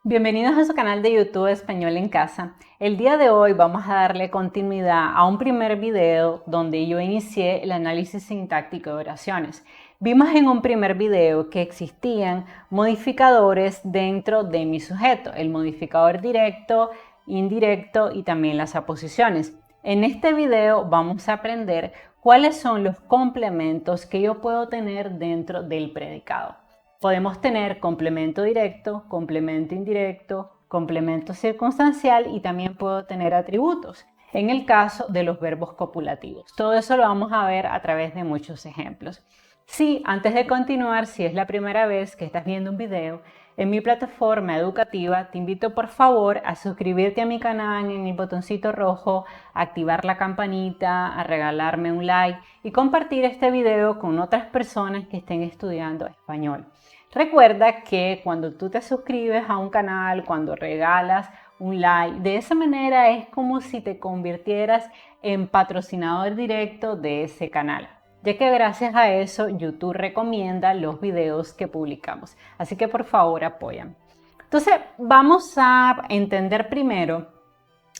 Bienvenidos a su canal de YouTube Español en Casa. El día de hoy vamos a darle continuidad a un primer video donde yo inicié el análisis sintáctico de oraciones. Vimos en un primer video que existían modificadores dentro de mi sujeto, el modificador directo, indirecto y también las aposiciones. En este video vamos a aprender cuáles son los complementos que yo puedo tener dentro del predicado. Podemos tener complemento directo, complemento indirecto, complemento circunstancial y también puedo tener atributos en el caso de los verbos copulativos. Todo eso lo vamos a ver a través de muchos ejemplos. Sí, antes de continuar, si es la primera vez que estás viendo un video en mi plataforma educativa, te invito por favor a suscribirte a mi canal en el botoncito rojo, a activar la campanita, a regalarme un like y compartir este video con otras personas que estén estudiando español. Recuerda que cuando tú te suscribes a un canal, cuando regalas un like, de esa manera es como si te convirtieras en patrocinador directo de ese canal, ya que gracias a eso YouTube recomienda los videos que publicamos. Así que por favor apóyame. Entonces vamos a entender primero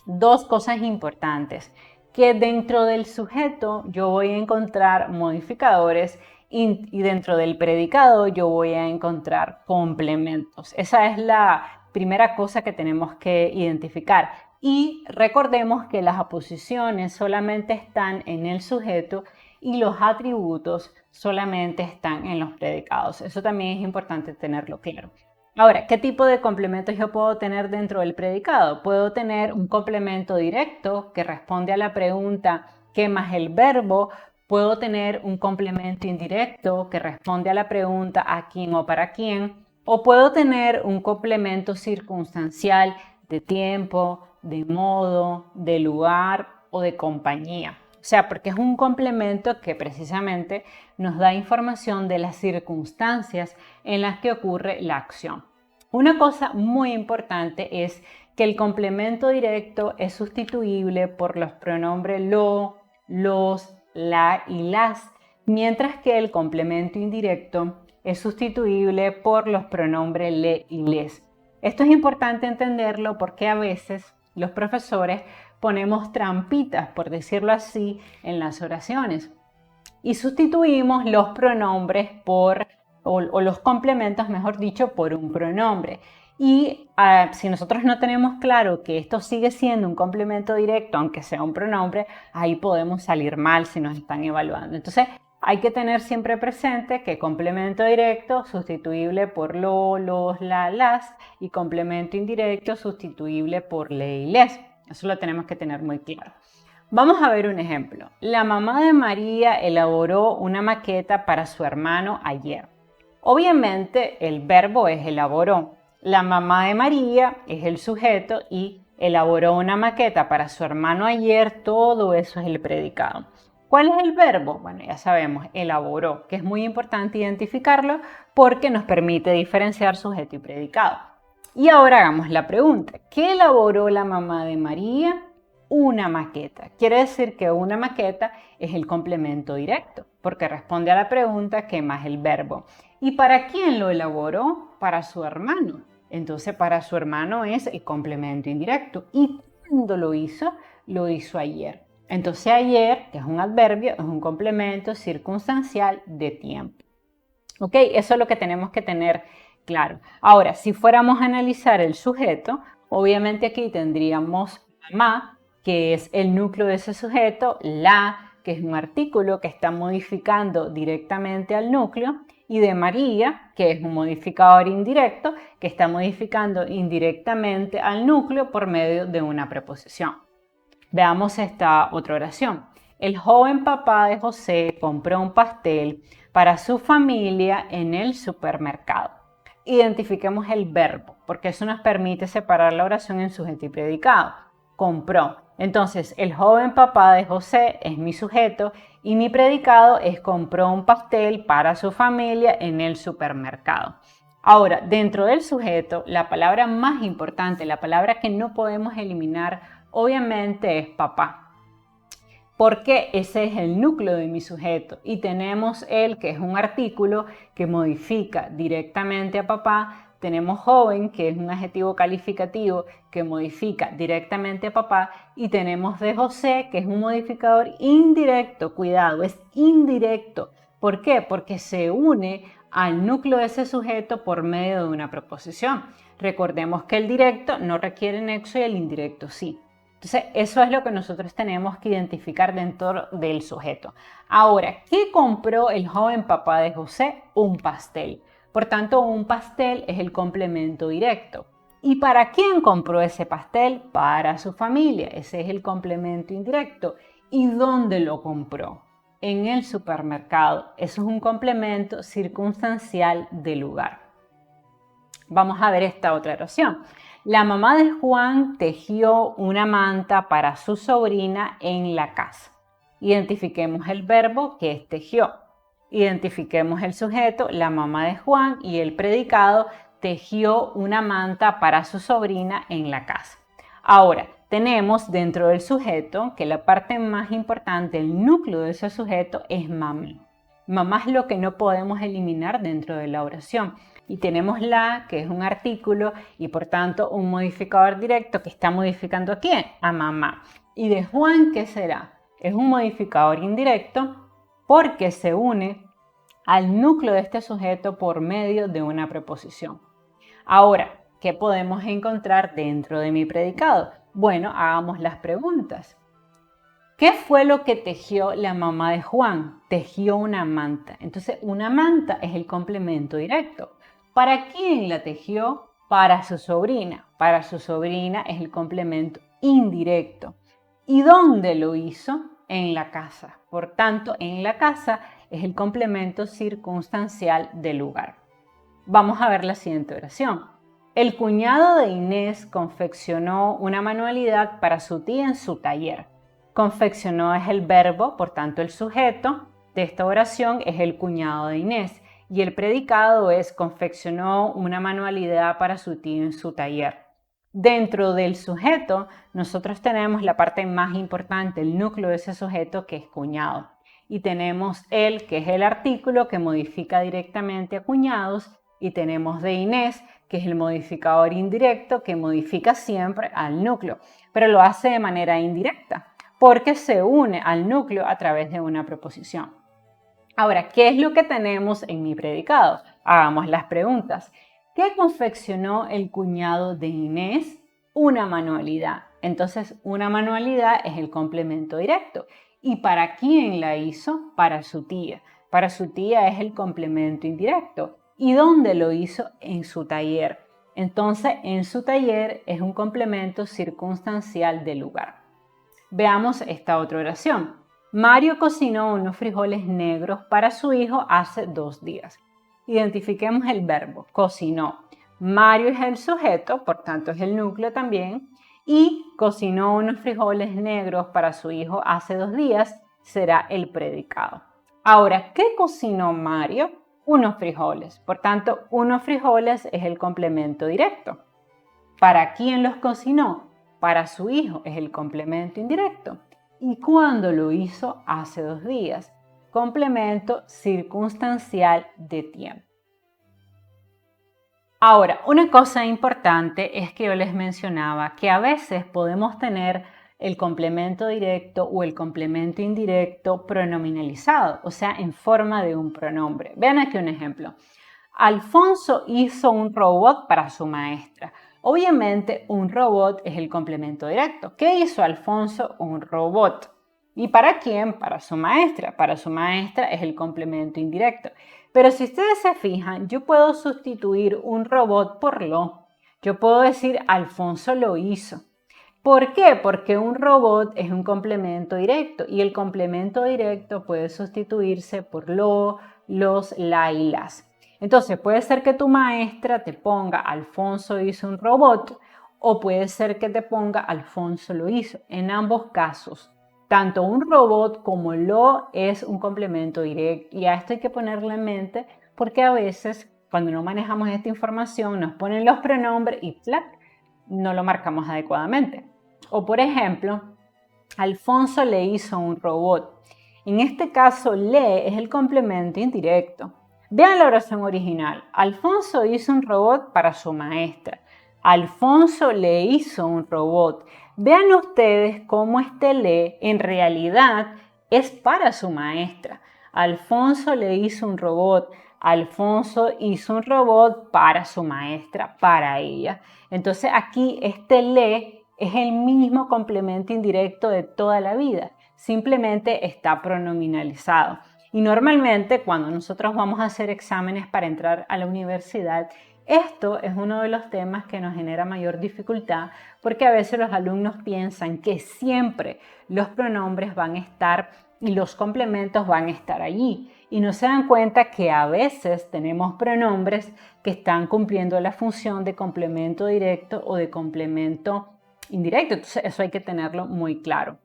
dos cosas importantes, que dentro del sujeto yo voy a encontrar modificadores y dentro del predicado yo voy a encontrar complementos. Esa es la primera cosa que tenemos que identificar. Y recordemos que las aposiciones solamente están en el sujeto y los atributos solamente están en los predicados. Eso también es importante tenerlo claro. Ahora, ¿qué tipo de complementos yo puedo tener dentro del predicado? Puedo tener un complemento directo que responde a la pregunta ¿qué más el verbo? Puedo tener un complemento indirecto que responde a la pregunta ¿a quién o para quién? O puedo tener un complemento circunstancial de tiempo, de modo, de lugar o de compañía. O sea, porque es un complemento que precisamente nos da información de las circunstancias en las que ocurre la acción. Una cosa muy importante es que el complemento directo es sustituible por los pronombres lo, los, la y las, mientras que el complemento indirecto es sustituible por los pronombres le y les. Esto es importante entenderlo porque a veces los profesores ponemos trampitas, por decirlo así, en las oraciones y sustituimos los pronombres o los complementos, mejor dicho, por un pronombre. Y si nosotros no tenemos claro que esto sigue siendo un complemento directo, aunque sea un pronombre, ahí podemos salir mal si nos están evaluando. Entonces, hay que tener siempre presente que complemento directo sustituible por lo, los, la, las, y complemento indirecto sustituible por le y les. Eso lo tenemos que tener muy claro. Vamos a ver un ejemplo. La mamá de María elaboró una maqueta para su hermano ayer. Obviamente el verbo es elaboró. La mamá de María es el sujeto y elaboró una maqueta para su hermano ayer. Todo eso es el predicado. ¿Cuál es el verbo? Bueno, ya sabemos, elaboró, que es muy importante identificarlo porque nos permite diferenciar sujeto y predicado. Y ahora hagamos la pregunta. ¿Qué elaboró la mamá de María? Una maqueta. Quiere decir que una maqueta es el complemento directo, porque responde a la pregunta ¿qué más el verbo? ¿Y para quién lo elaboró? Para su hermano. Entonces para su hermano es el complemento indirecto. ¿Y cuándo lo hizo? Lo hizo ayer. Entonces ayer, que es un adverbio, es un complemento circunstancial de tiempo. ¿Ok? Eso es lo que tenemos que tener claro. Ahora, si fuéramos a analizar el sujeto, obviamente aquí tendríamos mamá, que es el núcleo de ese sujeto, la, que es un artículo que está modificando directamente al núcleo, y de María, que es un modificador indirecto que está modificando indirectamente al núcleo por medio de una preposición. Veamos esta otra oración. El joven papá de José compró un pastel para su familia en el supermercado. Identifiquemos el verbo, porque eso nos permite separar la oración en sujeto y predicado. Compró. Entonces, el joven papá de José es mi sujeto y mi predicado es compró un pastel para su familia en el supermercado. Ahora, dentro del sujeto, la palabra más importante, la palabra que no podemos eliminar, obviamente es papá, porque ese es el núcleo de mi sujeto y tenemos el que es un artículo que modifica directamente a papá tenemos joven, que es un adjetivo calificativo que modifica directamente a papá, y tenemos de José, que es un modificador indirecto. Cuidado, es indirecto. ¿Por qué? Porque se une al núcleo de ese sujeto por medio de una preposición. Recordemos que el directo no requiere nexo y el indirecto sí. Entonces, eso es lo que nosotros tenemos que identificar dentro del sujeto. Ahora, ¿qué compró el joven papá de José? Un pastel. Por tanto, un pastel es el complemento directo. ¿Y para quién compró ese pastel? Para su familia. Ese es el complemento indirecto. ¿Y dónde lo compró? En el supermercado. Eso es un complemento circunstancial de lugar. Vamos a ver esta otra oración. La mamá de Juan tejió una manta para su sobrina en la casa. Identifiquemos el verbo que es tejió. Identifiquemos el sujeto, la mamá de Juan, y el predicado tejió una manta para su sobrina en la casa. Ahora, tenemos dentro del sujeto que la parte más importante, el núcleo de ese sujeto es mamá. Mamá es lo que no podemos eliminar dentro de la oración. Y tenemos la, que es un artículo y por tanto un modificador directo que está modificando ¿a quién? A mamá. ¿Y de Juan qué será? Es un modificador indirecto porque se une al núcleo de este sujeto por medio de una preposición. Ahora, ¿qué podemos encontrar dentro de mi predicado? Bueno, hagamos las preguntas. ¿Qué fue lo que tejió la mamá de Juan? Tejió una manta. Entonces, una manta es el complemento directo. ¿Para quién la tejió? Para su sobrina. Para su sobrina es el complemento indirecto. ¿Y dónde lo hizo? En la casa. Por tanto, en la casa es el complemento circunstancial del lugar. Vamos a ver la siguiente oración. El cuñado de Inés confeccionó una manualidad para su tía en su taller. Confeccionó es el verbo, por tanto el sujeto de esta oración es el cuñado de Inés y el predicado es confeccionó una manualidad para su tía en su taller. Dentro del sujeto nosotros tenemos la parte más importante, el núcleo de ese sujeto que es cuñado. Y tenemos el, que es el artículo que modifica directamente a cuñados, y tenemos de Inés, que es el modificador indirecto que modifica siempre al núcleo, pero lo hace de manera indirecta porque se une al núcleo a través de una preposición. Ahora, ¿qué es lo que tenemos en mi predicado? Hagamos las preguntas. ¿Qué confeccionó el cuñado de Inés? Una manualidad. Entonces, una manualidad es el complemento directo. ¿Y para quién la hizo? Para su tía. Para su tía es el complemento indirecto. ¿Y dónde lo hizo? En su taller. Entonces, en su taller es un complemento circunstancial del lugar. Veamos esta otra oración. Mario cocinó unos frijoles negros para su hijo hace 2 días. Identifiquemos el verbo, cocinó. Mario es el sujeto, por tanto es el núcleo también. Y cocinó unos frijoles negros para su hijo hace 2 días será el predicado. Ahora, ¿qué cocinó Mario? Unos frijoles. Por tanto, unos frijoles es el complemento directo. ¿Para quién los cocinó? Para su hijo es el complemento indirecto. ¿Y cuándo lo hizo? Hace 2 días. Complemento circunstancial de tiempo. Ahora, una cosa importante es que yo les mencionaba que a veces podemos tener el complemento directo o el complemento indirecto pronominalizado, o sea, en forma de un pronombre. Vean aquí un ejemplo. Alfonso hizo un robot para su maestra. Obviamente, un robot es el complemento directo. ¿Qué hizo Alfonso? Un robot. ¿Y para quién? Para su maestra. Para su maestra es el complemento indirecto. Pero si ustedes se fijan, yo puedo sustituir un robot por lo. Yo puedo decir Alfonso lo hizo. ¿Por qué? Porque un robot es un complemento directo y el complemento directo puede sustituirse por lo, los, la y las. Entonces puede ser que tu maestra te ponga Alfonso hizo un robot o puede ser que te ponga Alfonso lo hizo. En ambos casos, tanto un robot como lo es un complemento directo y a esto hay que ponerle en mente porque a veces cuando no manejamos esta información nos ponen los pronombres y ¡plac! No lo marcamos adecuadamente. O por ejemplo, Alfonso le hizo un robot. En este caso, le es el complemento indirecto. Vean la oración original. Alfonso hizo un robot para su maestra. Alfonso le hizo un robot. Vean ustedes cómo este le en realidad es para su maestra. Alfonso le hizo un robot. Alfonso hizo un robot para su maestra, para ella. Entonces aquí este le es el mismo complemento indirecto de toda la vida. Simplemente está pronominalizado. Y normalmente cuando nosotros vamos a hacer exámenes para entrar a la universidad, esto es uno de los temas que nos genera mayor dificultad porque a veces los alumnos piensan que siempre los pronombres van a estar y los complementos van a estar allí y no se dan cuenta que a veces tenemos pronombres que están cumpliendo la función de complemento directo o de complemento indirecto. Entonces eso hay que tenerlo muy claro.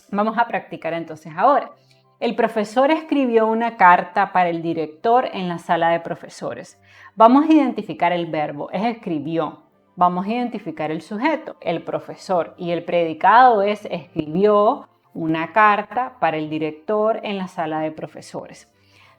Vamos a practicar entonces ahora. El profesor escribió una carta para el director en la sala de profesores. Vamos a identificar el verbo, es escribió. Vamos a identificar el sujeto, el profesor, y el predicado es escribió una carta para el director en la sala de profesores.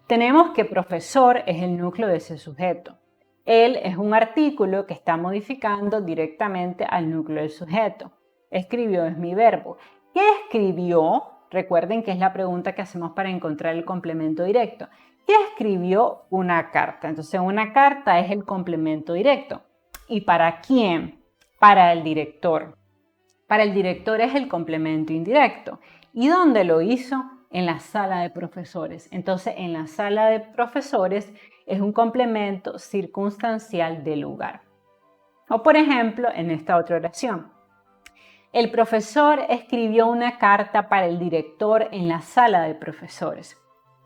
Tenemos que profesor es el núcleo de ese sujeto. Él es un artículo que está modificando directamente al núcleo del sujeto. Escribió es mi verbo. ¿Qué escribió? Recuerden que es la pregunta que hacemos para encontrar el complemento directo. ¿Qué escribió? Una carta. Entonces, una carta es el complemento directo. ¿Y para quién? Para el director. Para el director es el complemento indirecto. ¿Y dónde lo hizo? En la sala de profesores. Entonces, en la sala de profesores es un complemento circunstancial de lugar. O, por ejemplo, en esta otra oración. El profesor escribió una carta para el director en la sala de profesores.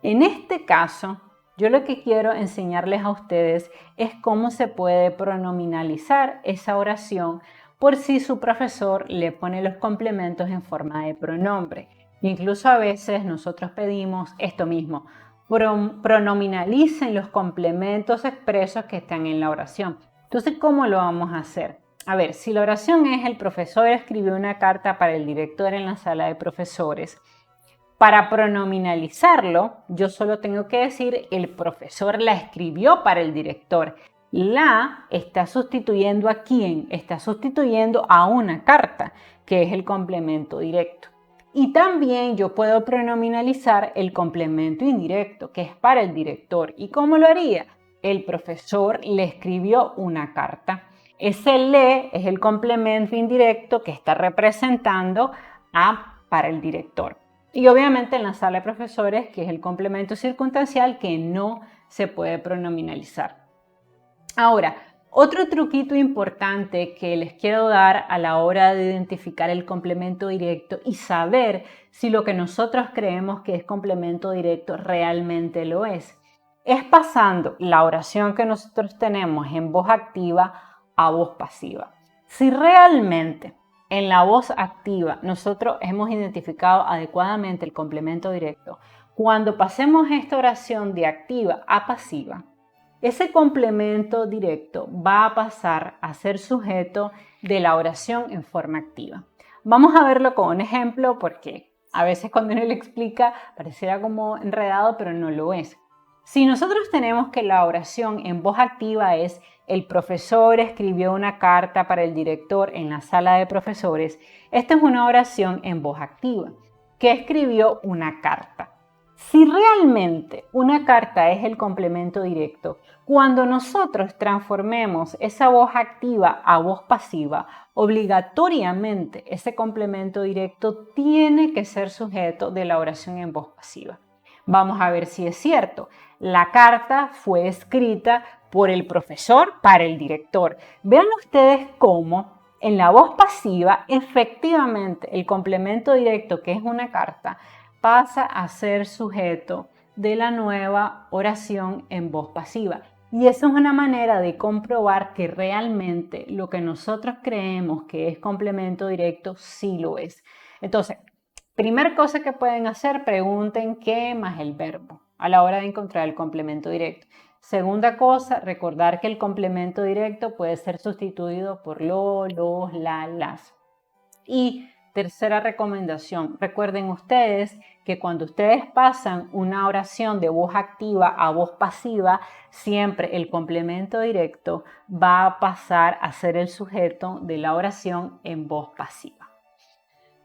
En este caso, yo lo que quiero enseñarles a ustedes es cómo se puede pronominalizar esa oración por si su profesor le pone los complementos en forma de pronombre. Incluso a veces nosotros pedimos esto mismo, pronominalicen los complementos expresos que están en la oración. Entonces, ¿cómo lo vamos a hacer? A ver, si la oración es el profesor escribió una carta para el director en la sala de profesores, para pronominalizarlo, yo solo tengo que decir el profesor la escribió para el director. La está sustituyendo a quién? Está sustituyendo a una carta, que es el complemento directo. Y también yo puedo pronominalizar el complemento indirecto, que es para el director. ¿Y cómo lo haría? El profesor le escribió una carta. Ese le es el complemento indirecto que está representando a para el director. Y obviamente en la sala de profesores, que es el complemento circunstancial que no se puede pronominalizar. Ahora, otro truquito importante que les quiero dar a la hora de identificar el complemento directo y saber si lo que nosotros creemos que es complemento directo realmente lo es pasando la oración que nosotros tenemos en voz activa a voz pasiva. Si realmente en la voz activa nosotros hemos identificado adecuadamente el complemento directo, cuando pasemos esta oración de activa a pasiva, ese complemento directo va a pasar a ser sujeto de la oración en forma activa. Vamos a verlo con un ejemplo porque a veces cuando uno le explica pareciera como enredado, pero no lo es. Si nosotros tenemos que la oración en voz activa es el profesor escribió una carta para el director en la sala de profesores, esta es una oración en voz activa, que escribió una carta. Si realmente una carta es el complemento directo, cuando nosotros transformemos esa voz activa a voz pasiva, obligatoriamente ese complemento directo tiene que ser sujeto de la oración en voz pasiva. Vamos a ver si es cierto. La carta fue escrita por el profesor para el director. Vean ustedes cómo en la voz pasiva efectivamente el complemento directo, que es una carta, pasa a ser sujeto de la nueva oración en voz pasiva. Y eso es una manera de comprobar que realmente lo que nosotros creemos que es complemento directo sí lo es. Entonces, primera cosa que pueden hacer, pregunten qué más el verbo a la hora de encontrar el complemento directo. Segunda cosa, recordar que el complemento directo puede ser sustituido por lo, los, la, las. Y tercera recomendación, recuerden ustedes que cuando ustedes pasan una oración de voz activa a voz pasiva, siempre el complemento directo va a pasar a ser el sujeto de la oración en voz pasiva.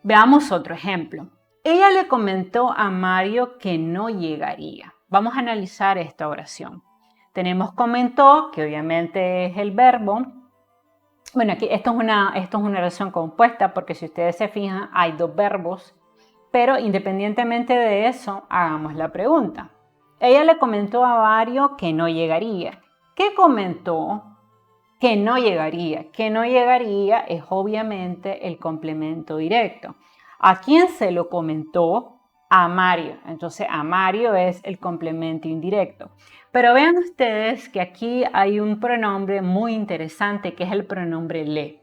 Veamos otro ejemplo. Ella le comentó a Mario que no llegaría. Vamos a analizar esta oración. Tenemos comentó, que obviamente es el verbo. Bueno, aquí esto es una oración compuesta porque si ustedes se fijan hay dos verbos, pero independientemente de eso, hagamos la pregunta. Ella le comentó a Mario que no llegaría. ¿Qué comentó? Que no llegaría. Que no llegaría es obviamente el complemento directo. ¿A quién se lo comentó? A Mario. Entonces, a Mario es el complemento indirecto. Pero vean ustedes que aquí hay un pronombre muy interesante que es el pronombre le.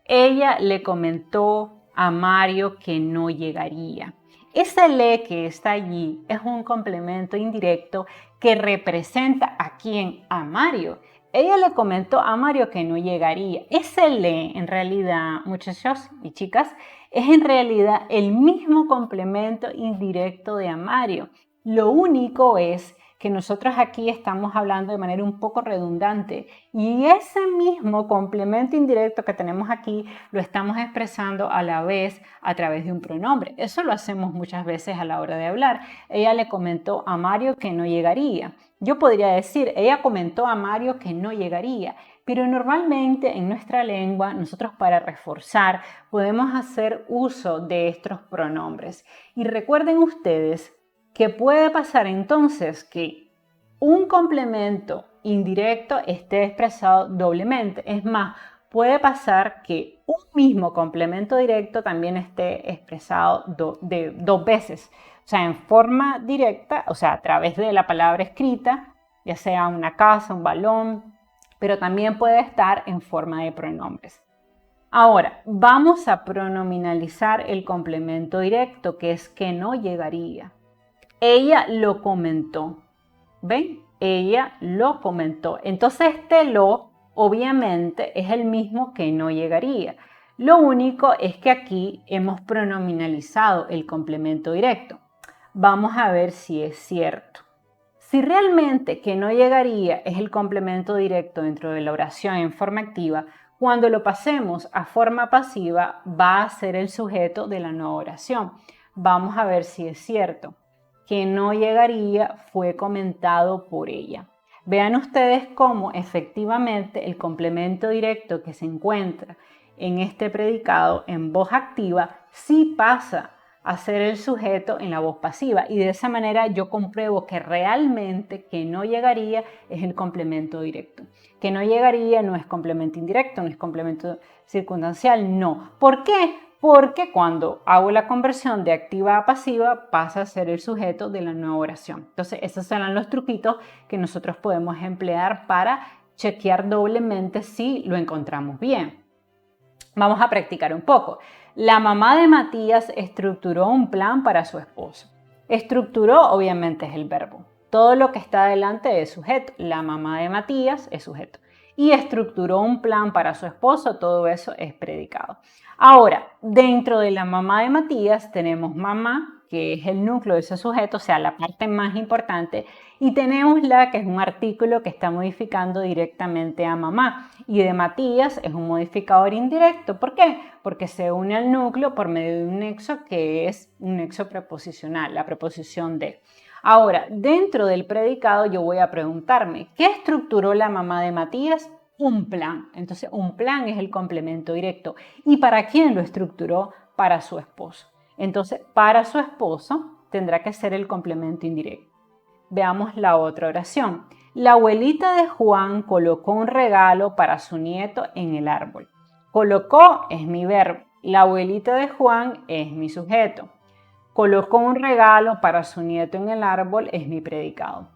Ella le comentó a Mario que no llegaría. Ese le que está allí es un complemento indirecto que representa a quién, a Mario. Ella le comentó a Mario que no llegaría. Ese le, en realidad, muchachos y chicas, es en realidad el mismo complemento indirecto de a Mario. Lo único es que nosotros aquí estamos hablando de manera un poco redundante y ese mismo complemento indirecto que tenemos aquí lo estamos expresando a la vez a través de un pronombre. Eso lo hacemos muchas veces a la hora de hablar. Ella le comentó a Mario que no llegaría. Yo podría decir, ella comentó a Mario que no llegaría, pero normalmente en nuestra lengua nosotros para reforzar podemos hacer uso de estos pronombres. Y recuerden ustedes que puede pasar entonces que un complemento indirecto esté expresado doblemente. Es más, puede pasar que un mismo complemento directo también esté expresado dos veces. O sea, en forma directa, o sea, a través de la palabra escrita, ya sea una casa, un balón, pero también puede estar en forma de pronombres. Ahora, vamos a pronominalizar el complemento directo, que es que no llegaría. Ella lo comentó. ¿Ven? Ella lo comentó. Entonces este lo, obviamente, es el mismo que no llegaría. Lo único es que aquí hemos pronominalizado el complemento directo. Vamos a ver si es cierto. Si realmente que no llegaría es el complemento directo dentro de la oración en forma activa, cuando lo pasemos a forma pasiva va a ser el sujeto de la nueva oración. Vamos a ver si es cierto. Que no llegaría fue comentado por ella. Vean ustedes cómo efectivamente el complemento directo que se encuentra en este predicado en voz activa sí pasa a ser el sujeto en la voz pasiva y de esa manera yo compruebo que realmente que no llegaría es el complemento directo. Que no llegaría no es complemento indirecto, no es complemento circunstancial, no. ¿Por qué? Porque cuando hago la conversión de activa a pasiva pasa a ser el sujeto de la nueva oración. Entonces, esos serán los truquitos que nosotros podemos emplear para chequear doblemente si lo encontramos bien. Vamos a practicar un poco. La mamá de Matías estructuró un plan para su esposo. Estructuró, obviamente, es el verbo. Todo lo que está delante es sujeto. La mamá de Matías es sujeto. Y estructuró un plan para su esposo, todo eso es predicado. Ahora, dentro de la mamá de Matías tenemos mamá, que es el núcleo de ese sujeto, o sea, la parte más importante, y tenemos la que es un artículo que está modificando directamente a mamá. Y de Matías es un modificador indirecto. ¿Por qué? Porque se une al núcleo por medio de un nexo que es un nexo preposicional, la preposición de. Ahora, dentro del predicado yo voy a preguntarme, ¿qué estructuró la mamá de Matías? Un plan. Entonces, un plan es el complemento directo. ¿Y para quién lo estructuró? Para su esposo. Entonces, para su esposo tendrá que ser el complemento indirecto. Veamos la otra oración. La abuelita de Juan colocó un regalo para su nieto en el árbol. Colocó es mi verbo. La abuelita de Juan es mi sujeto. Colocó un regalo para su nieto en el árbol es mi predicado.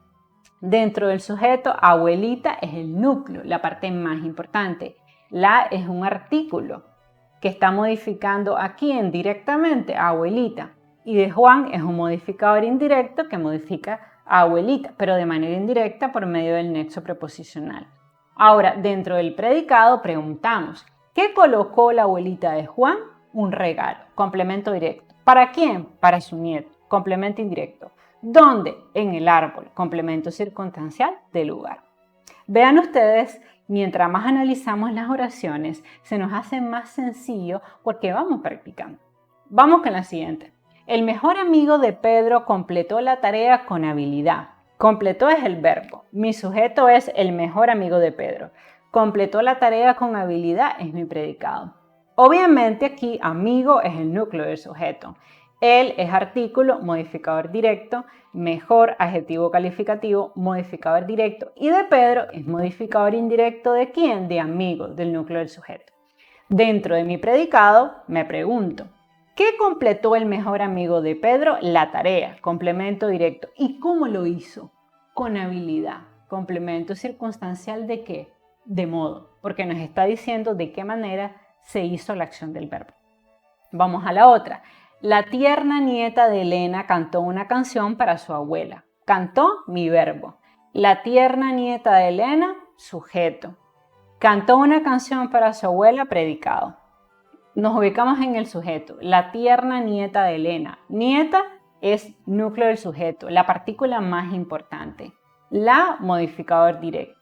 Dentro del sujeto, abuelita es el núcleo, la parte más importante. La es un artículo que está modificando a quién directamente, a abuelita. Y de Juan es un modificador indirecto que modifica a abuelita, pero de manera indirecta por medio del nexo preposicional. Ahora, dentro del predicado preguntamos, ¿qué colocó la abuelita de Juan? Un regalo, complemento directo. ¿Para quién? Para su nieto. complemento indirecto. ¿Dónde? En el árbol, complemento circunstancial del lugar. Vean ustedes, mientras más analizamos las oraciones, se nos hace más sencillo porque vamos practicando. Vamos con la siguiente. El mejor amigo de Pedro completó la tarea con habilidad. Completó es el verbo. Mi sujeto es el mejor amigo de Pedro. Completó la tarea con habilidad es mi predicado. Obviamente aquí amigo es el núcleo del sujeto. Él es artículo, modificador directo, mejor, adjetivo calificativo, modificador directo. Y de Pedro es modificador indirecto ¿de quién? De amigo, del núcleo del sujeto. Dentro de mi predicado me pregunto, ¿qué completó el mejor amigo de Pedro? La tarea, complemento directo. ¿Y cómo lo hizo? Con habilidad. Complemento circunstancial ¿de qué? De modo, porque nos está diciendo de qué manera se hizo la acción del verbo. Vamos a la otra. La tierna nieta de Elena cantó una canción para su abuela. Cantó, mi verbo. La tierna nieta de Elena, sujeto. Cantó una canción para su abuela, predicado. Nos ubicamos en el sujeto. La tierna nieta de Elena. Nieta es núcleo del sujeto, la partícula más importante. La, modificador directo.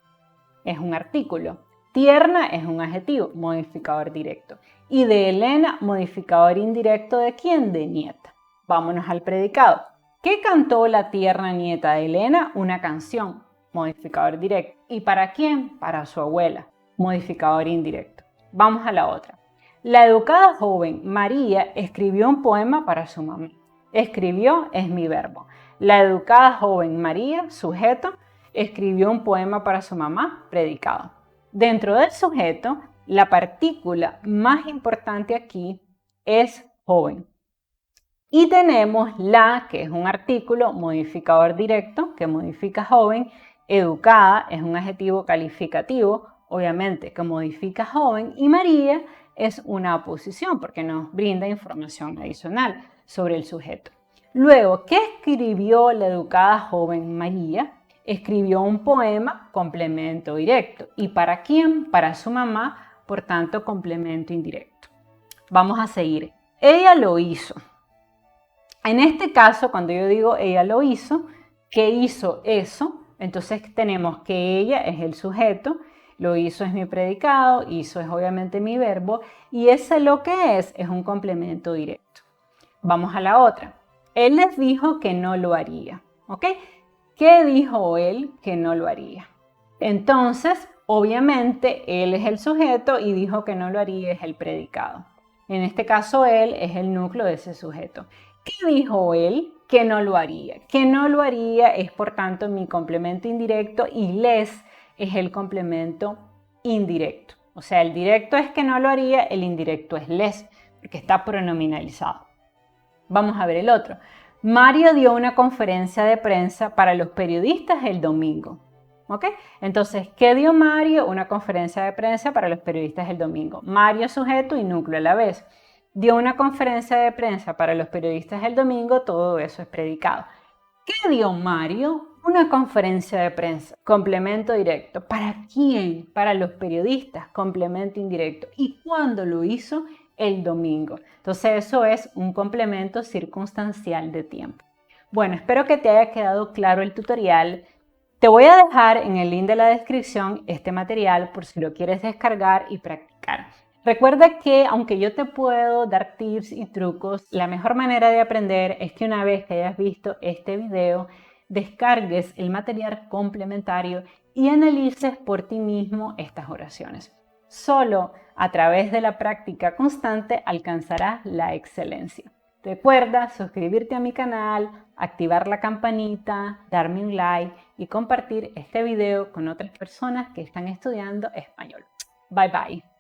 Es un artículo. Tierna es un adjetivo, modificador directo. Y de Elena, modificador indirecto ¿de quién? De nieta. Vámonos al predicado. ¿Qué cantó la tierna nieta de Elena? Una canción, modificador directo. ¿Y para quién? Para su abuela, modificador indirecto. Vamos a la otra. La educada joven María escribió un poema para su mamá. Escribió es mi verbo. La educada joven María, sujeto, escribió un poema para su mamá, predicado. Dentro del sujeto, la partícula más importante aquí es joven. Y tenemos la, que es un artículo, modificador directo, que modifica joven. Educada es un adjetivo calificativo, obviamente, que modifica joven. Y María es una oposición, porque nos brinda información adicional sobre el sujeto. Luego, ¿qué escribió la educada joven María? Escribió un poema, complemento directo. ¿Y para quién? Para su mamá, por tanto, complemento indirecto. Vamos a seguir. Ella lo hizo. En este caso, cuando yo digo ella lo hizo, ¿qué hizo eso? Entonces tenemos que ella es el sujeto, lo hizo es mi predicado, hizo es obviamente mi verbo, y ese lo que es un complemento directo. Vamos a la otra. Él les dijo que no lo haría, ¿ok? ¿Qué dijo él que no lo haría? Entonces, obviamente, él es el sujeto y dijo que no lo haría es el predicado. En este caso, él es el núcleo de ese sujeto. ¿Qué dijo él? Que no lo haría. Que no lo haría es, por tanto, mi complemento indirecto y les es el complemento indirecto. O sea, el directo es que no lo haría, el indirecto es les, porque está pronominalizado. Vamos a ver el otro. Mario dio una conferencia de prensa para los periodistas el domingo. ¿Ok? Entonces, ¿qué dio Mario? Una conferencia de prensa para los periodistas el domingo. Mario sujeto y núcleo a la vez. Dio una conferencia de prensa para los periodistas el domingo, todo eso es predicado. ¿Qué dio Mario? Una conferencia de prensa, complemento directo. ¿Para quién? Para los periodistas, complemento indirecto. ¿Y cuándo lo hizo? El domingo. Entonces eso es un complemento circunstancial de tiempo. Bueno, espero que te haya quedado claro el tutorial. Te voy a dejar en el link de la descripción este material por si lo quieres descargar y practicar. Recuerda que aunque yo te puedo dar tips y trucos, la mejor manera de aprender es que una vez que hayas visto este video, descargues el material complementario y analices por ti mismo estas oraciones. Solo a través de la práctica constante alcanzarás la excelencia. Recuerda suscribirte a mi canal, activar la campanita, darme un like y compartir este video con otras personas que están estudiando español. Bye bye.